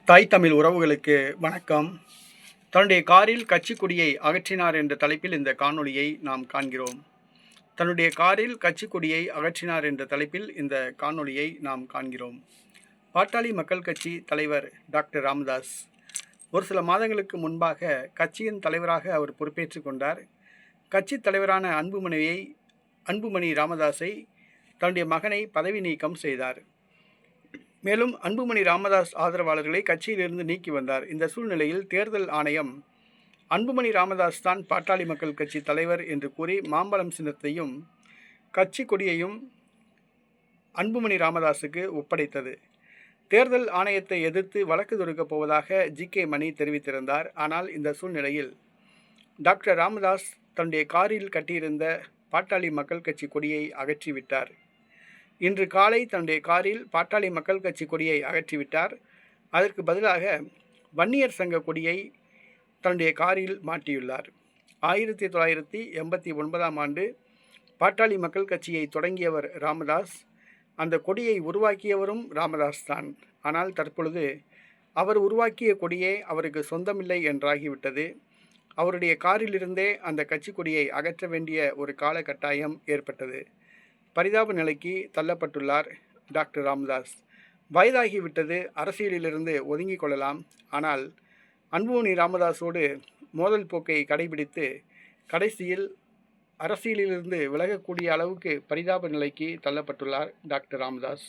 தாய் தமிழ் உறவுகளுக்கு வணக்கம். தன்னுடைய காரில் கட்சிக் கொடியை அகற்றினார் என்ற தலைப்பில் இந்த காணொளியை நாம் காண்கிறோம். தன்னுடைய காரில் கட்சிக் கொடியை அகற்றினார் என்ற தலைப்பில் இந்த காணொளியை நாம் காண்கிறோம். பாட்டாளி மக்கள் கட்சி தலைவர் டாக்டர் ராமதாஸ் ஒரு சில மாதங்களுக்கு முன்பாக கட்சியின் தலைவராக அவர் பொறுப்பேற்று கொண்டார். கட்சி தலைவரான அன்புமணி ராமதாஸை தன்னுடைய மகனை பதவி நீக்கம் செய்தார். மேலும் அன்புமணி ராமதாஸ் ஆதரவாளர்களை கட்சியிலிருந்து நீக்கி வந்தார். இந்த சூழ்நிலையில் தேர்தல் ஆணையம் அன்புமணி ராமதாஸ் தான் பாட்டாளி மக்கள் கட்சி தலைவர் என்று கூறி மாம்பழம் சின்னத்தையும் கட்சி கொடியையும் அன்புமணி ராமதாஸுக்கு ஒப்படைத்தது. தேர்தல் ஆணையத்தை எதிர்த்து வழக்கு தொடுக்கப் போவதாக ஜி.கே. மணி தெரிவித்திருந்தார். ஆனால் இந்த சூழ்நிலையில் டாக்டர் ராமதாஸ் தன்னுடைய காரில் கட்டியிருந்த பாட்டாளி மக்கள் கட்சி கொடியை அகற்றிவிட்டார். இன்று காலை தன்னுடைய காரில் பாட்டாளி மக்கள் கட்சி கொடியை அகற்றிவிட்டார். அதற்கு பதிலாக வன்னியர் சங்க கொடியை தன்னுடைய காரில் மாட்டியுள்ளார். 1989ஆம் ஆண்டு பாட்டாளி மக்கள் கட்சியை தொடங்கியவர் ராமதாஸ். அந்த கொடியை உருவாக்கியவரும் ராமதாஸ் தான். ஆனால் தற்பொழுது அவர் உருவாக்கிய கொடியே அவருக்கு சொந்தமில்லை என்றாகிவிட்டது. அவருடைய காரிலிருந்தே அந்த கட்சி கொடியை அகற்ற வேண்டிய ஒரு காலகட்டாயம் ஏற்பட்டது. பரிதாப நிலைக்கு தள்ளப்பட்டுள்ளார் டாக்டர் ராமதாஸ். வயதாகிவிட்டது, அரசியலிலிருந்து ஒதுங்கிக் கொள்ளலாம். ஆனால் அன்புமணி ராமதாஸோடு மோதல் போக்கை கடைபிடித்து கடைசியில் அரசியலிலிருந்து விலகக்கூடிய அளவுக்கு பரிதாப நிலைக்கு தள்ளப்பட்டுள்ளார் டாக்டர் ராமதாஸ்.